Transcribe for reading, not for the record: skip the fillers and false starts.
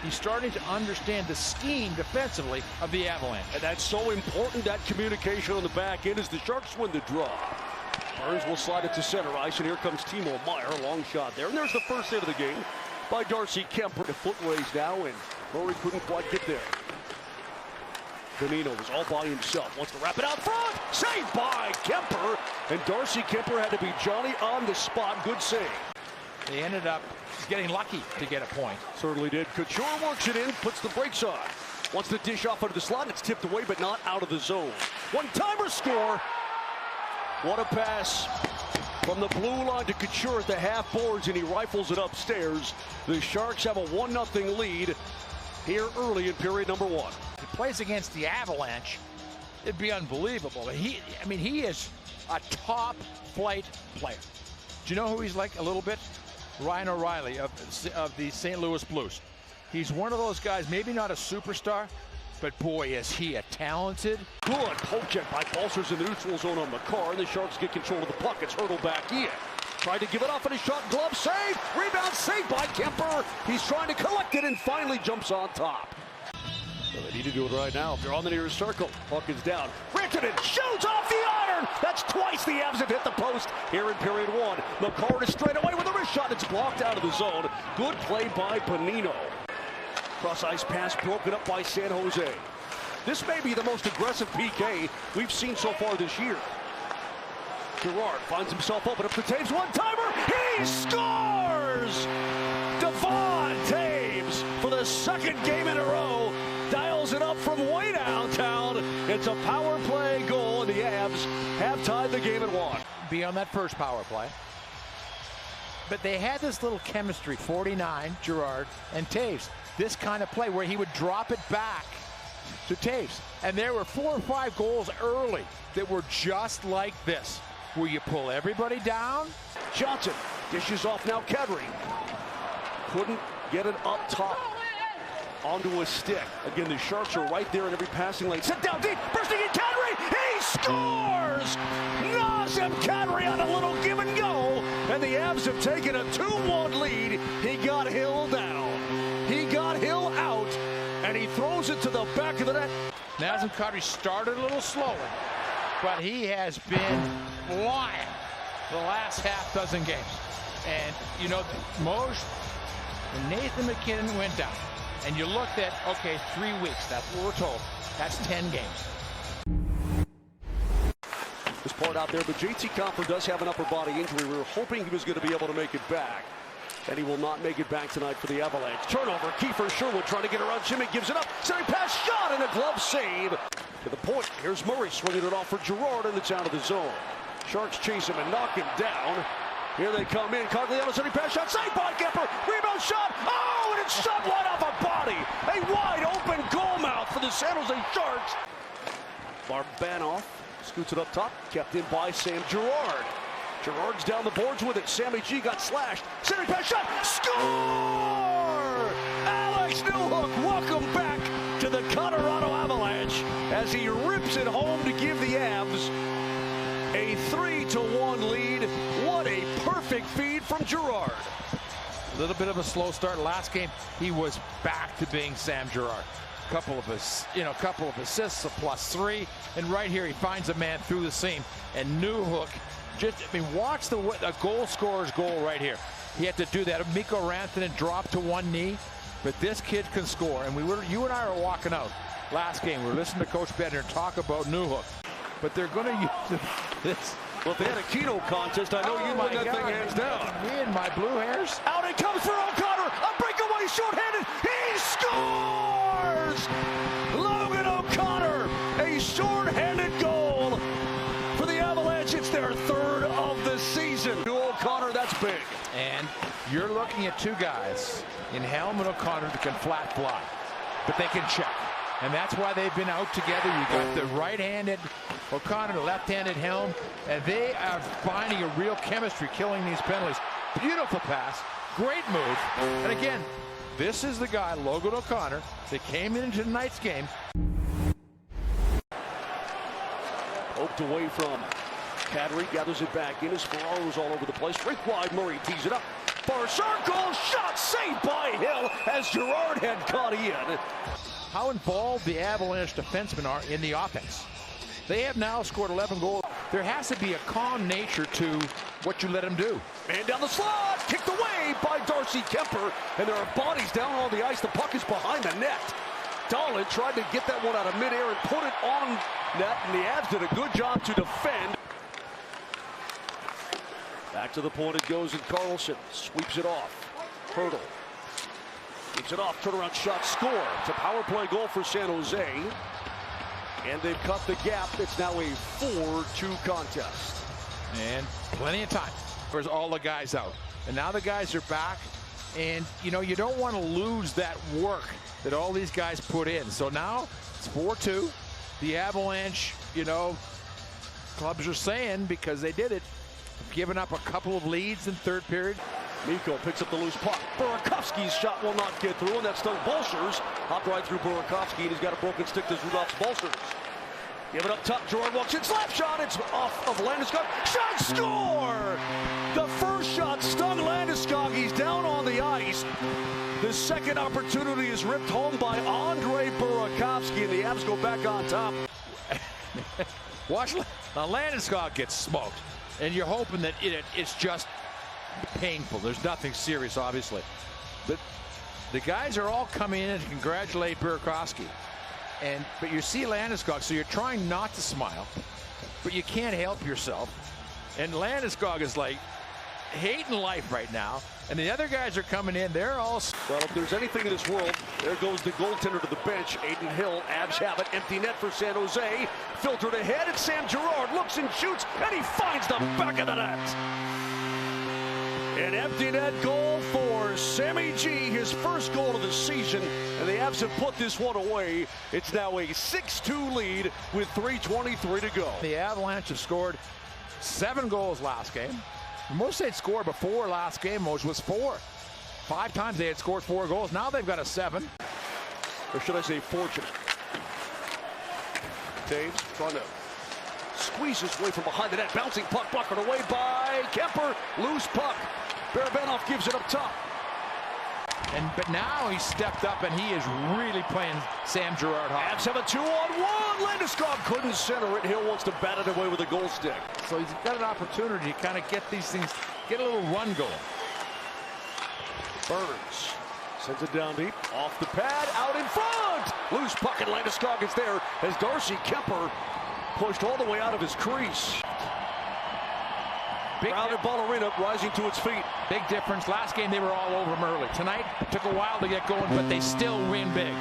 He's starting to understand the scheme defensively of the Avalanche. And that's so important, that communication on the back end as the Sharks win the draw. Burns will slide it to center ice, and here comes Timo Meier. Long shot there. And there's the first hit of the game by Darcy Kemper. The footways now, and Murray couldn't quite get there. Bonino was all by himself. Wants to wrap it out front. Saved by Kemper. And Darcy Kemper had to be Johnny on the spot. Good save. They ended up getting lucky to get a point. Certainly did. Couture works it in, puts the brakes on. Wants to dish off under the slot. It's tipped away, but not out of the zone. One-timer score. What a pass from the blue line to Couture at the half boards, and he rifles it upstairs. The Sharks have a 1-0 lead here early in period number 1. If he plays against the Avalanche, it'd be unbelievable. He is a top flight player. Do you know who he's like a little bit? Ryan O'Reilly of the St. Louis Blues. He's one of those guys, maybe not a superstar, but boy, is he a talented. Good poke check by Balcers in the neutral zone on McCarr, and the Sharks get control of the puck. It's hurdled back in. Tried to give it off in his shot, glove save, rebound saved by Kemper. He's trying to collect it and finally jumps on top. So they need to do it right now. They're on the nearest circle. Puck is down. Rantanen shoots off the iron. That's twice the Avs have hit the post here in period 1. McCarr is straight away with a wrist shot. It's blocked out of the zone. Good play by Bonino. Cross ice pass broken up by San Jose. This may be the most aggressive PK we've seen so far this year. Girard finds himself open up to Taves. One-timer. He scores! Devon Taves for the second game in a row dials it up from way downtown. It's a power play goal, and the Avs have tied the game at 1. Be on that first power play. But they had this little chemistry, 49, Girard, and Taves. This kind of play where he would drop it back to Taves. And there were 4 or 5 goals early that were just like this, where you pull everybody down. Johnson dishes off now. Kadri couldn't get it up top onto a stick. Again, the Sharks are right there in every passing lane. Sit down deep, bursting in Kadri. He scores! Nazem Kadri on a little give and go, and the Avs have taken a 2-1 lead. He got Hill down. He got Hill out, and he throws it to the back of the net. Nazem Kadri started a little slower, but he has been flying the last half dozen games. And, you know, Moj and Nathan McKinnon went down. And you looked at, okay, 3 weeks. That's what we're told. That's 10 games. This part out there, but JT Compher does have an upper body injury. We were hoping he was going to be able to make it back. And he will not make it back tonight for the Avalanche. Turnover, Kiefer Sherwood trying to get around Jimmy, gives it up. Centering pass, shot, and a glove save. To the point, here's Murray swinging it off for Girard, and it's out of the zone. Sharks chase him and knock him down. Here they come in. Cogliano centering pass, shot, saved by Kemper. Rebound shot, oh, and it's shot wide off a body. A wide open goal mouth for the San Jose Sharks. Barbanoff scoots it up top, kept in by Sam Girard. Girard's down the boards with it. Sammy G got slashed. Centering pass shot. Score! Alex Newhook, welcome back to the Colorado Avalanche as he rips it home to give the Avs a 3-1 lead. What a perfect feed from Girard. A little bit of a slow start. Last game, he was back to being Sam Girard. Couple of assists, a +3, and right here he finds a man through the seam. And Newhook. Watch the goal scorer's goal right here. He had to do that. Mikko Rantanen dropped to one knee, but this kid can score. And you and I were walking out last game. We were listening to Coach Bednar talk about Newhook, but they're going to use this. Well, if they had a Keno contest, I know you'd win that thing hands down. Me and my blue hairs. Out it comes for O'Connor. A breakaway, shorthanded. He scores! Logan O'Connor, a shorthanded goal for the Avalanche. It's their 3rd of the season. To O'Connor, that's big. And you're looking at 2 guys in Helm and O'Connor that can flat fly, but they can check. And that's why they've been out together. You got the right-handed O'Connor, the left-handed Helm, and they are finding a real chemistry, killing these penalties. Beautiful pass, great move. And again, this is the guy, Logan O'Connor, that came into tonight's game. Poked away from Kadri, gathers it back in as Ferraro's all over the place. Right wide, Murray tees it up. Far circle, shot saved by Hill as as Girard had caught in. How involved the Avalanche defensemen are in the offense. They have now scored 11 goals. There has to be a calm nature to what you let them do. And down the slot, kicked away by Darcy Kemper, and there are bodies down on the ice. The puck is behind the net. Dahlin tried to get that one out of midair and put it on net, and the Avs did a good job to defend. Back to the point it goes, and Carlson sweeps it off. Hurdle. Keeps it off, turnaround shot, score. It's a power play goal for San Jose. And they've cut the gap. It's now a 4-2 contest. And plenty of time. There's all the guys out. And now the guys are back. And, you know, you don't want to lose that work that all these guys put in. So now it's 4-2. The Avalanche, you know, clubs are saying, because they did it, giving up a couple of leads in third period. Mikko picks up the loose puck. Burakovsky's shot will not get through, and that stung Bolsters. Hopped right through Burakovsky, and he's got a broken stick to Rudolph's Bolsters. Give it up top. Girard walks in. Slap shot. It's off of Landeskog. Shot, score! The first shot stung Landeskog. He's down on the ice. The second opportunity is ripped home by Andre Burakovsky, and the Avs go back on top. Watch, now Landeskog gets smoked, and you're hoping that it's just painful. There's nothing serious, obviously. But the guys are all coming in and congratulate Burakovsky. But you see Landeskog, so you're trying not to smile, but you can't help yourself. And Landeskog is like hating life right now. And the other guys are coming in. They're all... Well, if there's anything in this world, there goes the goaltender to the bench. Aiden Hill. Avs have it. Empty net for San Jose. Filtered ahead. It's Sam Girard. Looks and shoots, and he finds the back of the net. An empty net goal for Sammy G, his first goal of the season, and the Avs have put this one away. It's now a 6-2 lead with 3:23 to go. The Avalanche have scored 7 goals last game. The most they'd scored before last game was 4. 5 times they had scored 4 goals. Now they've got a 7. Or should I say fortunate. Taves trying to squeeze his way from behind the net. Bouncing puck blocked away by Kemper. Loose puck. Barabanov gives it up top. But now he's stepped up, and he is really playing Sam Girard hard. Avs have a 2-on-1. Landeskog couldn't center it. Hill wants to bat it away with a goal stick. So he's got an opportunity to kind of get these things, get a little run going. Burns sends it down deep. Off the pad, out in front. Loose puck, and Landeskog is there as Darcy Kemper pushed all the way out of his crease. Crowded ballerina rising to its feet. Big difference. Last game they were all over him early. Tonight it took a while to get going, but they still win big.